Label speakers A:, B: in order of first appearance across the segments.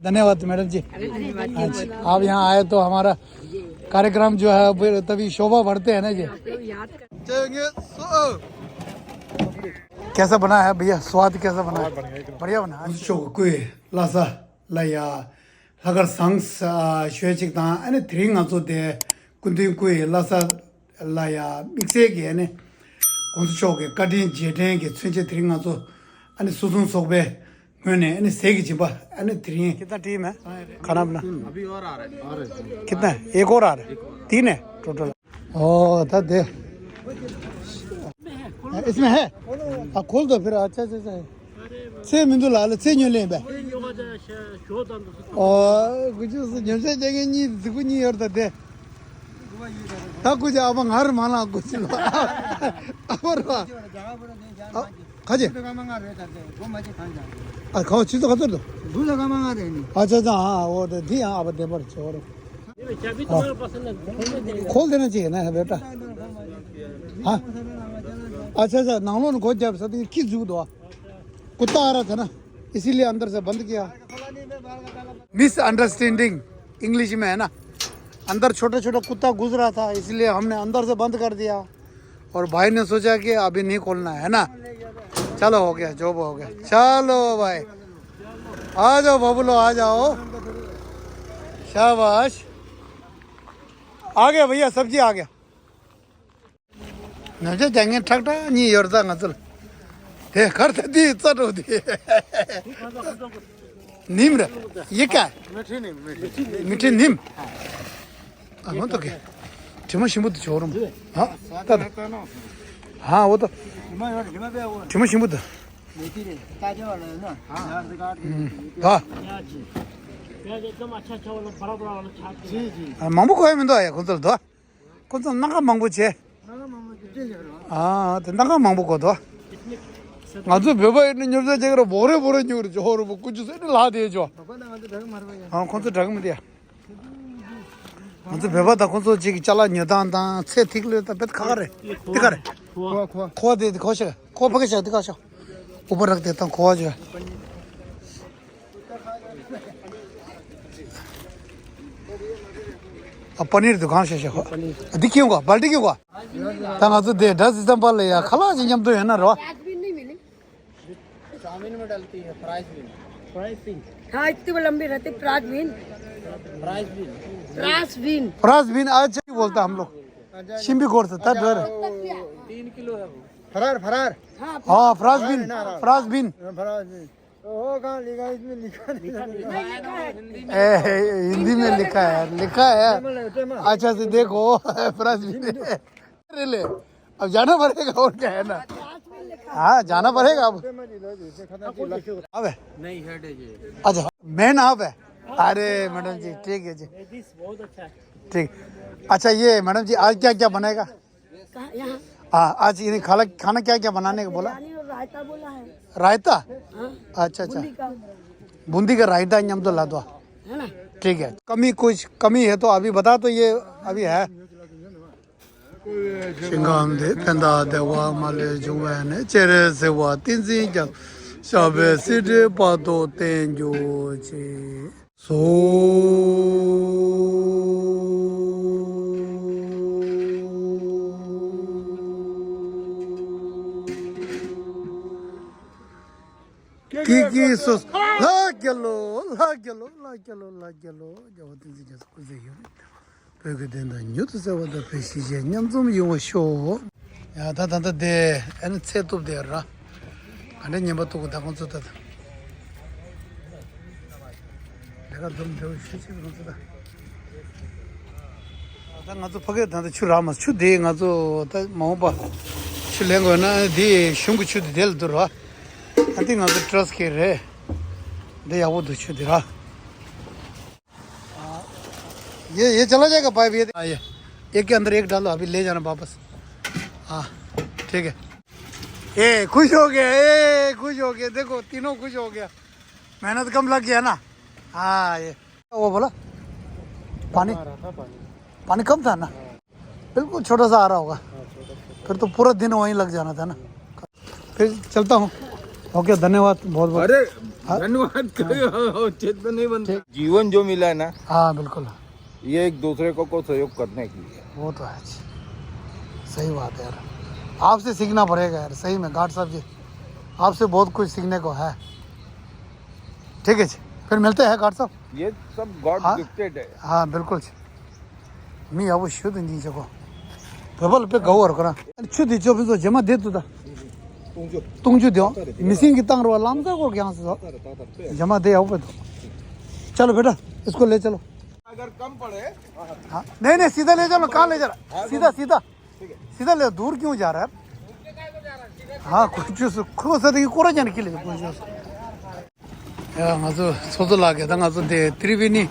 A: धन्यवाद मैडम जी। आप यहाँ आए तो हमारा कार्यक्रम जो है तभी शोभा बढ़ते हैं ना जी। कैसा बना है भैया, स्वाद कैसा बना है? बढ़िया बना है। कोई लासा लाया अगर संस श्वेचिक ता अने थ्रिंग आजो दे कुंदी कोई लासा लाया मिक्से के ने कौन चोके कटिंग जेटे के छुचे थ्रिंग आजो अने सुसुन सोबे मैंने अने सेगी जिबा अने थ्रिंग। कितना टीम है खाना बना? अभी और आ रहा है। कितना है? एक और आ रहा है, 3 है टोटल। ओ था दे इसमें है, खोल दो फिर। अच्छा अच्छा छः मिनट लाल छः न्यूले बे और कुछ न्यूसे जगह नहीं दुगु नहीं और दे ता कुछ अब हर माना कुछ लो और खाजे खाओ चीज़ तो खाते दो दूध का मंगा देनी। अच्छा अच्छा हाँ वो दी हाँ अब दे पर छोड़ो खोल देना चाहिए ना बेटा। हाँ अच्छा अच्छा नालों ने खोज जब सब किस जूद हुआ कुत्ता आ रहा था ना इसीलिए अंदर से बंद किया। मिसअंडरस्टैंडिंग इंग्लिश में है ना, अंदर छोटा छोटा कुत्ता घुस रहा था इसलिए हमने अंदर से बंद कर दिया और भाई ने सोचा कि अभी नहीं खोलना है ना। चलो हो गया, जॉब हो गया। चलो भाई आ जाओ बबुलो आ जाओ, शाबाश। आ गया भैया, सब्जी आ गया। नजे जाएंगे ठक ठक नहीं योरता ngazul दे करते दी चलो दी नीम रे ये क्या है? मीठी नीम। हाँ तो क्या ठिमा शिमुद छोरम। हाँ हाँ वो तो ठिमा शिमुद हाँ 망고 거에 면도 아야 건들도 건들 나가 망고지 아 나가 망고거든 아주 배바 있는 여자 제가 뭐래 버렸니 저로 뭐 꾸주서 라 대줘 아 건들 작으면 돼 아주 배바다 건들 지기 잘라 녀단다 새 틱르다 뱃 가가래 틱가래 코아 데 코셔 코 버게셔 틱가셔 오버락 됐던 코아줘 पनीर दुकान से दिखियोगा बाल्टी क्यों का तंगा तो दे 10 सितंबर ले या खला जिंजम तो है ना रो चाउमीन में डालती है फ्राइज बीन हां इतनी लंबी रहती फ्राइज बीन आज क्या बोलता हम लोग शिम्बी कोर से था डर 3 किलो है वो फरार हां फ्राइज बीन ओ कहाँ लिखा है? इसमें लिखा हिंदी में लिखा है अच्छा से देखो ले अब जाना पड़ेगा और क्या है ना। हाँ जाना पड़ेगा अब नहीं है अच्छा मैन आप है। अरे मैडम जी ठीक है जी ठीक। अच्छा ये मैडम जी आज क्या क्या बनेगा? हाँ आज ये खाना क्या क्या बनाने का बोला? रायता बोला है। रायता अच्छा अच्छा बूंदी का रायता हम तो ला दो ठीक है। कुछ कमी है तो अभी बता तो ये अभी है शिंगाम दे पेंदा दे वा माले जुवे ने चेरे से वा तीन सी जब शाबे सिटे पातो तेंजो चे सो की सोस ला गेलो जो दिन से जस कुछ ही पेगे दिन द न्यूट से वो द पेशी जे न्यम zum यो शो या दा दे एन से तो दे रा अने न्यम तो दा कौन सा था 내가 좀 더 쉬지 그러다 나 또 파게 다 추라마 추데 가서 다 뭐봐 출랭거나 디 슝구 추데 될 들어 I think I'm the trust here. They are what to shoot it. ये चला जाएगा पाइप ये एक के अंदर एक डालो अभी ले जाना वापस। हाँ ठीक है। ए खुश हो गया देखो तीनों खुश हो गया मेहनत कम लग गया ना। हाँ ये वो बोला पानी कम था ना बिल्कुल छोटा सा आ रहा होगा फिर तो पूरा दिन वहीं लग जाना था ना। फिर चलता हूँ ओके धन्यवाद बहुत बहुत।
B: अरे धन्यवाद चित में नहीं बनता। जीवन जो मिला है ना,
A: हाँ बिल्कुल,
B: ये एक दूसरे को सहयोग करने के लिए।
A: वो तो है जी, सही बात है यार, आपसे सीखना पड़ेगा यार, सही में घाट साहब जी, आपसे बहुत कुछ सीखने को है। ठीक है जी, फिर मिलते हैं घाट साहब।
B: ये सब गॉड
A: हाँ?
B: गिफ्टेड है।
A: हाँ बिल्कुल जी, मी अब शुद्ध नहीं जगह डबल पे गवर करा शुद्ध जो भी तो जमा दे तो तुंजू दो मिसिंग की तंग वाला हम को क्या से जमा दे आओ पे तो चलो बेटा इसको ले चलो।
B: अगर कम पड़े
A: हाँ नहीं नहीं सीधा ले चलो, कहाँ ले जा रहा, सीधा सीधा सीधा ले, दूर क्यों जा रहा है। हाँ कुछ खुद से देखिए कोरा जाने के लिए कुछ 야, 아주 소들하게 당아서데 트리비니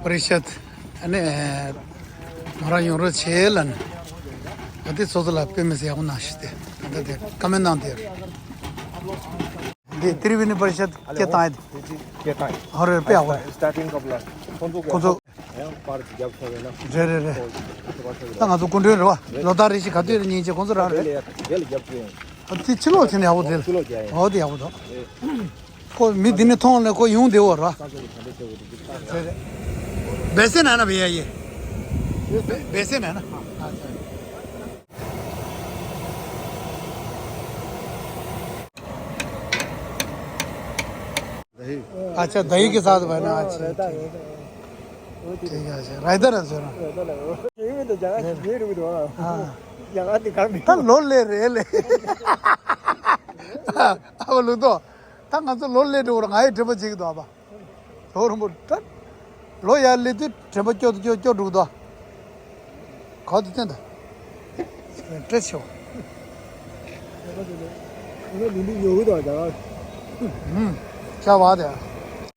A: परिषद अने हमारा यूरो छेलन अति सोचला पे में से आउना आशते अदे कमेंट ना दे दे त्रिवेणी परिषद के ताए और पे आवा
B: स्टार्टिंग कब ला
A: कोतो
B: पार जब होना
A: रे रे रे तंगा तो कुंडे रो लोदारी से खाते नहीं जे कोन रा रे
B: जल जब
A: अति चलो छने आओ दे हो दे आओ दो को मी दिन थोन को यूं दे और बेसन है ना भैया, ये बेसन है ना। अच्छा दही के साथ बना, अच्छा ठीक है। अच्छा रायता है सर, हाँ लोल ले रे ले अब लो तो तंग तो लोल ले दो रंगाई ट्रिप चिक दो अब और मुट्ठ लो यार ले तो ट्रिप चो डू दो खाओ देते हैं ट्रेस शो क्या बात है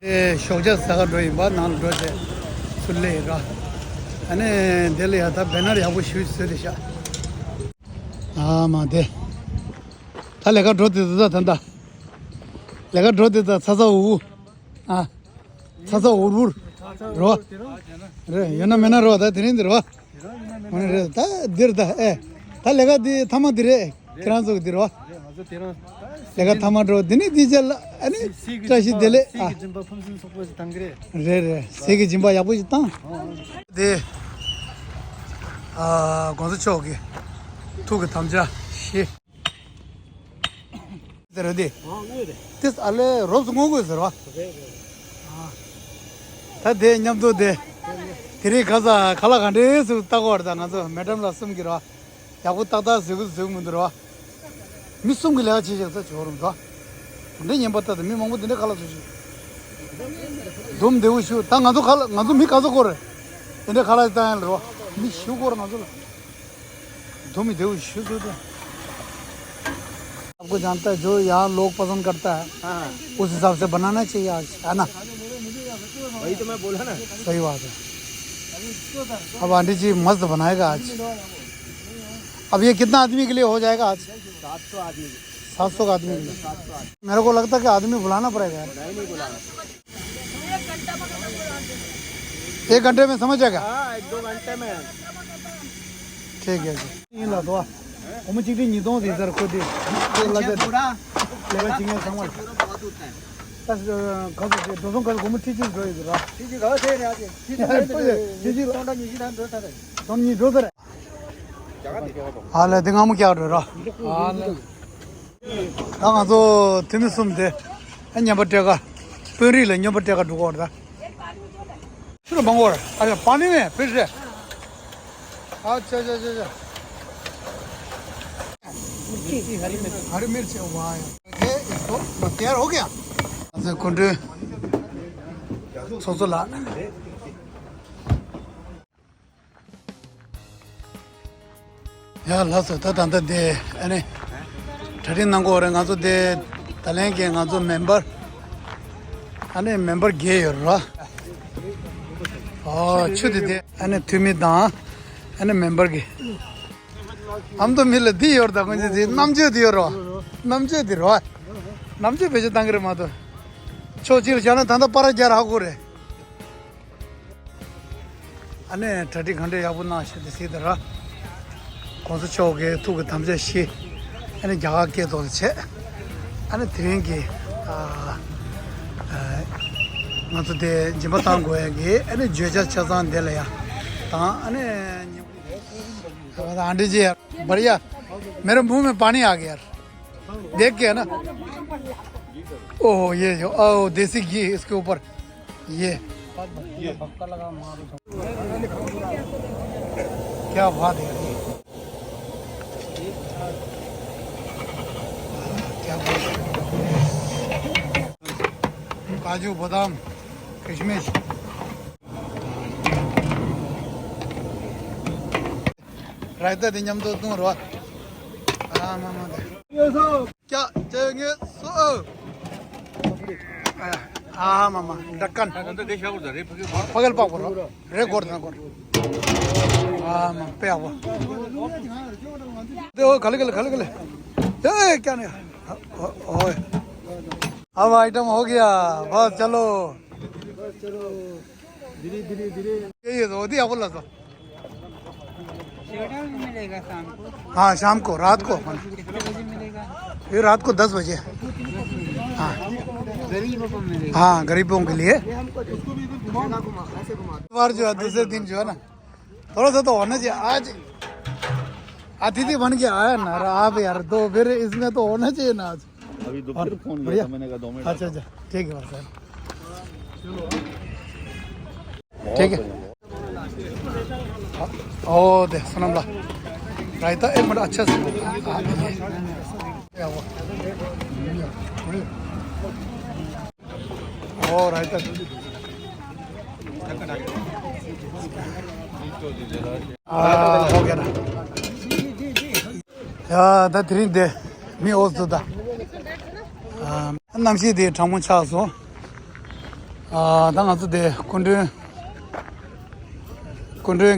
A: ये शौजा सागर रोई बात नाल रोजे सुल्ले रा अने दिल्ली आता बैनर या वो शूट से दिशा हाँ माते था लेकर ड्रो देता था धंधा लेकर ड्रो देता सासा वो हाँ सासा वो रो रे ये ना मैंने रो था तीन दिन रो मैंने रे था दिर था था लेकर दी थमा दिरे किरान सो दिरो लेकर थमा ड्रो दिनी दीजल अने ट्राशी दिले रे रे सेगी जिम्बा या वो जितना दे कौन सा चौकी तू के थमजा शे तेरे दे तिस अले रोज ngोगो सर वा ता दे न्यम दो दे तेरे खाजा खाला खंडे सु ताको अर्दा ना तो मैडम लासम गिरवा या वो ताता सुगु सुगु मुंदरवा मिसुम गिला चीज तो छोरम तो ने न्यम बता दे मी मंगो दिन खाला सुजी दुम देउ शु ता गादो खाला गादो मी काजो कोरे इने खाला ता रो मी शु कोर गादो दुम देउ शु दो आपको जानता है जो यहाँ लोग पसंद करता है उस हिसाब से बनाना चाहिए आज, है ना।
B: वही तो मैं बोला ना,
A: सही बात है। अब आंटी जी मस्त बनाएगा आज। अब ये कितना आदमी के लिए हो जाएगा आज?
B: 700 आदमी
A: 700 का आदमी के लिए। मेरे को लगता है कि आदमी बुलाना पड़ेगा।
B: नहीं बुलाना,
A: 1 घंटे में समझ जाएगा।
B: 1-2 घंटे में
A: ठीक है जी। ला दो我们今天你东西在快递，那个今天上晚。但是告诉你，都从告诉我们提前说一次吧。提前告诉谁了解？提前不是，提前到你单多少的？到你多少的？好了，等我们交着了。好了。那俺就听你说的，俺家不这个，本地人家不这个多的。是不帮我？哎呀，帮你们，不是。好，这。हरी मिर्च वाह ये इसको तैयार हो गया ऐसे कुंडे सोचला यार लास्ट था तंत दे अने ठरी नंगो और गाजो दे तलेंगे गाजो मेंबर अने मेंबर गे रा छुदी दे अने तुमी दा अने मेंबर गे हम तो मिले दी और तक मुझे दी नमजे दियो रो नमजे दी रो नमजे भेजे तंगरे मा तो छोची जाना था तो पर जा रहा गोरे अने 30 घंटे याबू ना से सीधा रा कौन सा चौके तू के थमजे शी अने जगह के तो छे 아니 드링기 나도 대 지바탄 고야기 아니 죄자 차산 될야 ता अने आंटी जी यार बढ़िया मेरे मुंह में पानी आ गया यार देख के है ना ओह ये जो देसी घी इसके ऊपर ये क्या बात है यार क्या बात है काजू बादाम किशमिश रायता दिन जम तो तुम रोआ क्या चाहिए मामा ढक्कन पगल पाओ रे गोर ना गोर पे आओ देखो खल गले ए क्या नहीं ओए अब आइटम हो गया बस चलो धीरे ये तो दिया बोला तो
C: मिलेगा शाम को।
A: हाँ शाम को रात को
C: कितने बजे मिलेगा?
A: ये रात को 10 बजे हाँ
C: गरीबों को मिलेगा।
A: हाँ गरीबों के लिए बार जो है दूसरे दिन जो है ना थोड़ा सा तो होना चाहिए आज अतिथि बन के आया ना आप यार तो फिर इसमें तो होना चाहिए ना आज
B: अभी दोपहर फोन
A: बढ़िया।
B: किया था मैंने कहा 2 मिनट
A: अच्छा ठीक है सर ठीक है ओ दे सनम ला रायता एक मिनट अच्छा से ओ रायता हो गया ना या दा थ्री दे मी ओस दो दा 남시 대 장문 차서 당아서 대 군대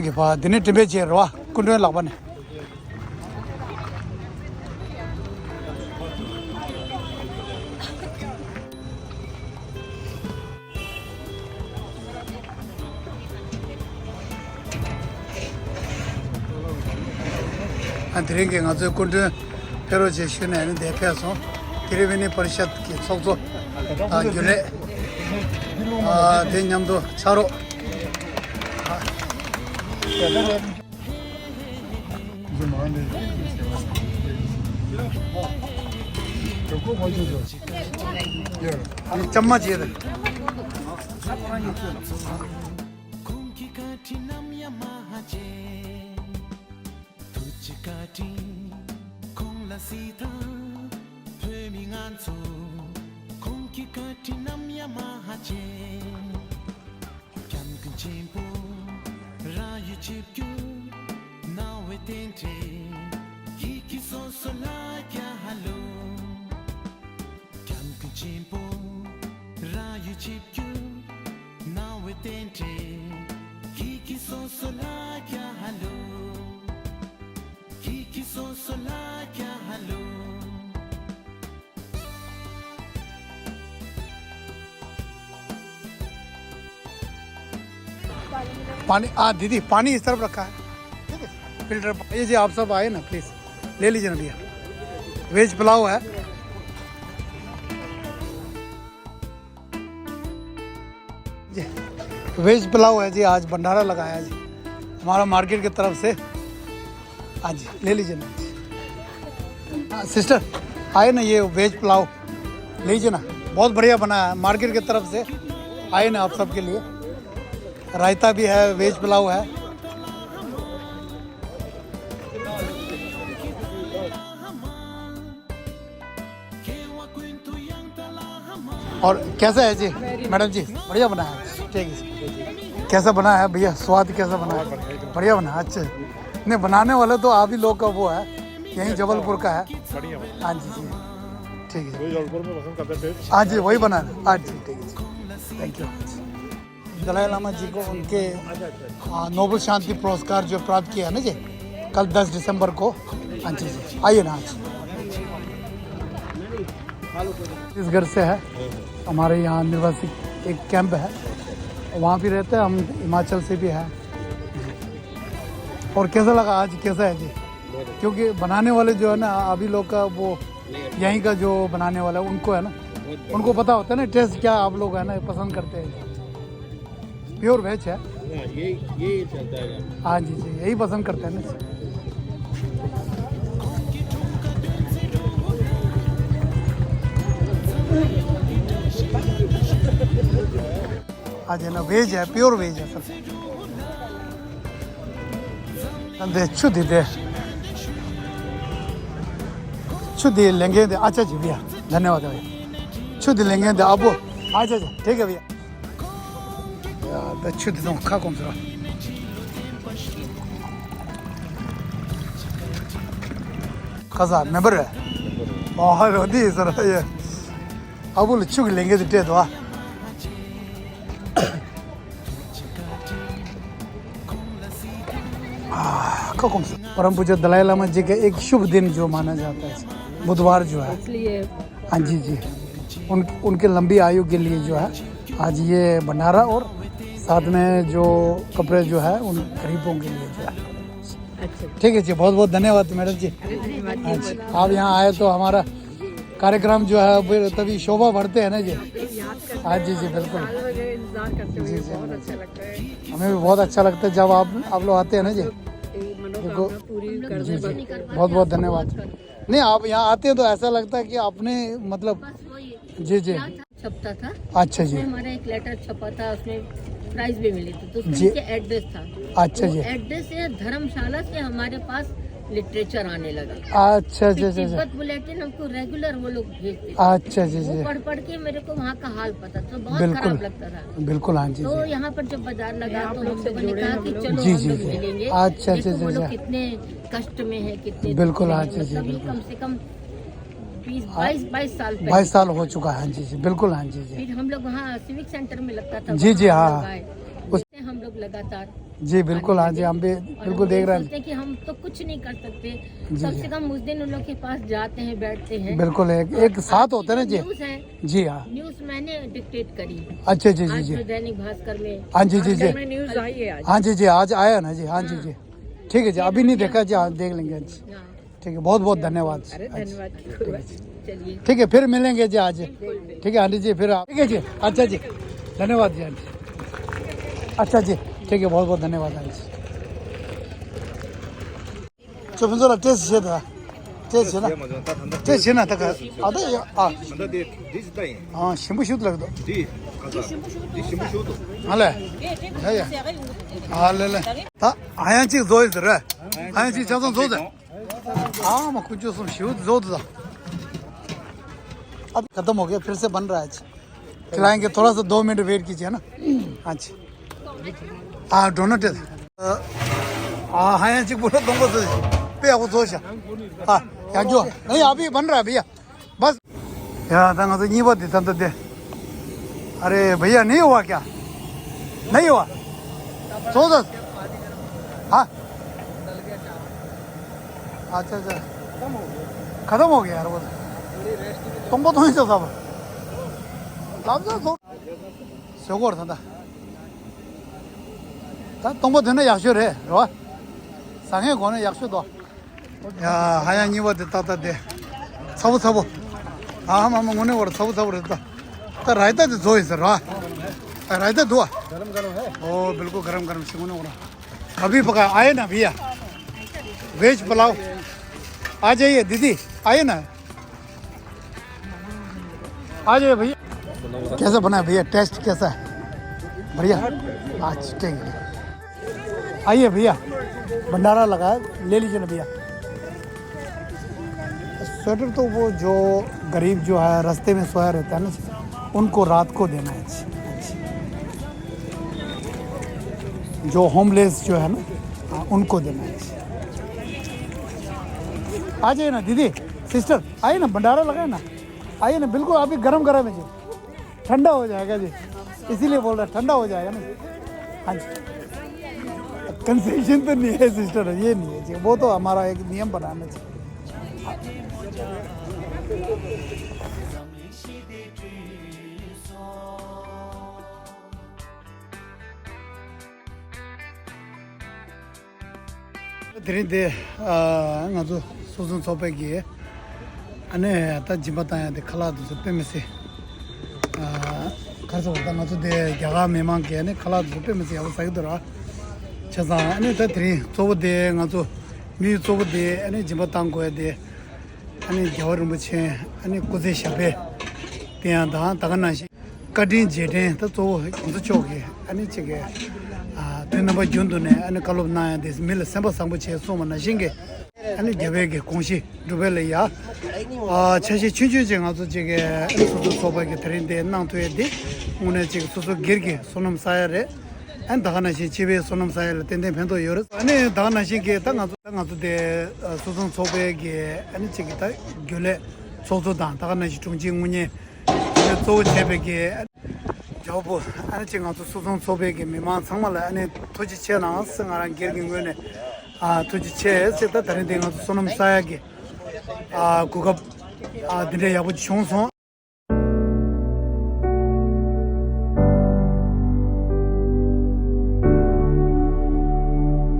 A: 게 봐. 드네 템베체로 와. 군대 라바네. 드링게 가서 군대 페로 제시는 대표서 드리베니 परिषद की सबसे जुले दिन हम तो चारों चम्मच ये पानी दीदी पानी इस तरफ रखा है ठीक है फिल्टर ये जी आप सब आए ना प्लीज ले लीजिए ना भैया वेज पुलाव है जी वेज पुलाव है जी आज भंडारा लगाया है जी हमारा मार्केट की तरफ से हाँ जी ले लीजिए ना सिस्टर आए ना ये वेज पुलाव लीजिए ना बहुत बढ़िया बना है मार्केट की तरफ से आए ना आप सबके लिए रायता भी है वेज पुलाव है और कैसा है जी मैडम जी बढ़िया बना है ठीक है कैसा बना है भैया स्वाद कैसा बना है बढ़िया बना है अच्छा नहीं बनाने वाले तो आप ही लोग का वो है यहीं जबलपुर का है हाँ जी जी ठीक है हाँ जी वही बना है हाँ जी ठीक है थैंक यू दलाई लामा जी को उनके नोबल शांति पुरस्कार जो प्राप्त किया है ना जी कल 10 दिसंबर को हाँ जी आइए ना आज इस घर से है हमारे यहाँ निर्वासित एक कैंप है वहाँ भी रहते हैं हम हिमाचल से भी है और कैसा लगा आज कैसा है जी क्योंकि बनाने वाले जो है ना अभी लोग का वो यहीं का जो बनाने वाला है उनको है ना, उनको पता होता है ना टेस्ट क्या आप लोग है ना पसंद करते हैं। प्योर वेज है।
B: ये चलता है।
A: हाँ जी जी, यही पसंद करते हैं ना। आज है ना वेज है, प्योर वेज है सर। दे छुदी दे छुदी लेंगे दे। अच्छा जी भैया, धन्यवाद भैया। छुदी लेंगे दे अब। अच्छा अच्छा ठीक है भैया। यार छुदी तो खा कौन सा खजा मेबर है। बहुत होती है सर ये। अब बोले छुग लेंगे दे तो परम पूज्य दलाई लामा जी के एक शुभ दिन जो माना जाता है बुधवार जो है। हाँ जी जी, उनके लंबी आयु के लिए जो है आज ये भंडारा और साथ में जो कपड़े जो है उन गरीबों के लिए जो है। ठीक है जी, बहुत बहुत धन्यवाद मैडम जी। हाँ जी, आप यहाँ आए तो हमारा कार्यक्रम जो है तभी शोभा बढ़ते हैं ना जी। हाँ जी जी बिल्कुल जी जी, हमें भी बहुत अच्छा लगता है जब आप लोग आते हैं ना जी। देखो जी जी, बहुत बहुत धन्यवाद। नहीं आप यहाँ आते हैं तो ऐसा लगता है कि आपने मतलब जी जी
D: छपता था।
A: अच्छा जी,
D: हमारा एक लेटर छपा था, उसमें प्राइज भी मिली थी, तो उसमें
A: जी।
D: नीचे एड्रेस था।
A: अच्छा जी,
D: एड्रेस से धर्मशाला से हमारे पास लिटरेचर आने लगा।
A: अच्छा जी जी जी,
D: तिब्बत बुलेटिन हमको रेगुलर वो लोग भेजते थे।
A: अच्छा जी
D: वो
A: जी,
D: पढ़ के मेरे को वहाँ का हाल पता, तो बहुत
A: बिल्कुल
D: खराब लगता था।
A: बिल्कुल। हाँ जी
D: तो
A: जी
D: यहाँ पर जब बाजार लगा तो हम लोगों ने कहा कि चलो
A: जी
D: हम
A: जी
D: लोग
A: जी।
D: मिलेंगे।
A: अच्छा
D: देखो
A: जी
D: वो
A: जी
D: लोग
A: जी,
D: कितने कष्ट में है, कितने
A: बिल्कुल।
D: दुख में
A: हाँ
D: है।
A: जी जी
D: मतलब ये
A: बिल्कुल।
D: कम से कम 22 साल पहले।
A: 22 साल हो चुका है। हाँ जी जी बिल्कुल। हाँ जी जी
D: फिर हम लोग वहाँ सिविक सेंटर में लगता था।
A: जी जी,
D: वहाँ
A: हाँ।
D: हम लोग आए।
A: उस-
D: उससे हम लोग लगातार
A: जी बिल्कुल। हाँ जी, हम भी
D: और
A: बिल्कुल
D: हम
A: देख
D: ये
A: रहे हैं।
D: सोचते हैं कि हम तो कुछ नहीं कर सकते,
A: जी,
D: कम
A: जी।
D: से कम उस दिन उन लोग के पास जाते हैं, बैठते हैं।
A: बिल्कुल एक साथ होते हैं ना जी।
D: न्यूज है,
A: जी हाँ,
D: न्यूज मैंने डिक्टेट करी।
A: अच्छा जी जी
D: आज
A: जी,
D: जो दैनिक भास्कर में
A: हाँ जी जी जी,
D: न्यूज आई है आज।
A: हाँ जी जी आज आया ना जी। हाँ जी जी, ठीक है जी, अभी नहीं देखा जी, हाँ देख लेंगे जी।
D: हाँ,
A: ठीक है, बहुत बहुत धन्यवाद।
D: चलिए
A: ठीक है, फिर मिलेंगे जी आज। ठीक है आंटी जी, फिर ठीक है जी। अच्छा जी, धन्यवाद जी आंटी। अच्छा जी, ठीक है, बहुत बहुत धन्यवाद आंटी। 저 분소라 떼스 쉐다 떼스나 떼스나 다가 아다 아
B: 근데 디지타이.
A: 신부 슈드 लगदो
B: 디 가자. 디 신부 쇼도.
A: 할래 야야 할래 다 아야지 조이드라 아야지 자동 조드 뭐 कुछ उसमें 슈드 조드다 अब खत्म हो गया, फिर से बन रहा है। खिलाएंगे, थोड़ा सा 2 मिनट वेट कीजिए ना। हाँ जी, डोनट हाँ यहाँ जी बोलो तुमको तो पे आपको सोच हाँ यहाँ जो नहीं अभी बन रहा है भैया बस यार तंग तो नहीं बात तंग तो दे। अरे भैया नहीं हुआ क्या, नहीं हुआ सो दस हाँ अच्छा अच्छा खत्म हो गया यार वो तुमको तो नहीं सब 쇼고를 산다. 동부 되는 약쇼래, 어? 상해 거는 약쇼도. 야, 하얀 입어도 따뜻해. 사부. 한번 오늘 거로 사부 됐다. ता रायता तो दो इधर रहा रायता दो ओ बिल्कुल गरम सिकुने वाला अभी पका आए ना भैया वेज पुलाव आ जाइए दीदी आइए ना आ जाइए भैया कैसा बना है भैया टेस्ट कैसा है बढ़िया अच्छा ठीक है आइए भैया भंडारा लगा है ले लीजिए ना भैया स्वेटर तो वो जो गरीब जो है रास्ते में सोया रहता है ना उनको रात को देना है जो होमलेस जो है ना उनको देना है आ जाइए ना दीदी सिस्टर आइए ना भंडारा लगाए ना आइए ना बिल्कुल अभी गरम है जी ठंडा हो जाएगा जी इसीलिए बोल रहा ठंडा हो जाएगा ना हाँ जी कंसेशन तो नहीं है सिस्टर ये नहीं है जी वो तो हमारा एक नियम बनाना चाहिए धीरे धीरे सोचन सोपेगी 안에 다 집었다야 돼 칼라도 빼면서 가서 왔다 가서 돼 야가 매만게 안에 칼라도 빼면서 야고 사이더라 자자 안에 다 들이 저거대 가서 미 저거대 안에 집었단 거야 돼 안에 겨울을 뭐지 안에 고제 샤베 대한다 다가나시 까딘 제데 또 무슨 쪽에 아니 저게 되는바 준도네 안에 칼롭나야 돼 밀 셈바 상부체 소만나 신게 아니 개베게 공시 두벨이야 차시 춘주정 아주 저게 소소 소바게 드린데 나토에디 오늘 지금 소소 길게 소놈 사야래 안 다가나시 집에 소놈 사야를 텐데 변도 여러 아니 다가나시게 땅아도 돼 소소 소베게 아니 저기 다 결에 소소다 다가나시 중징문이 또 제베게 저보 아니 지금 아주 소소 소베게 미만 정말 아니 토지체 나왔어 나랑 길긴 거네 토지체 세다 다른 데 가서 소놈 사야게 그거 드레 야부 총소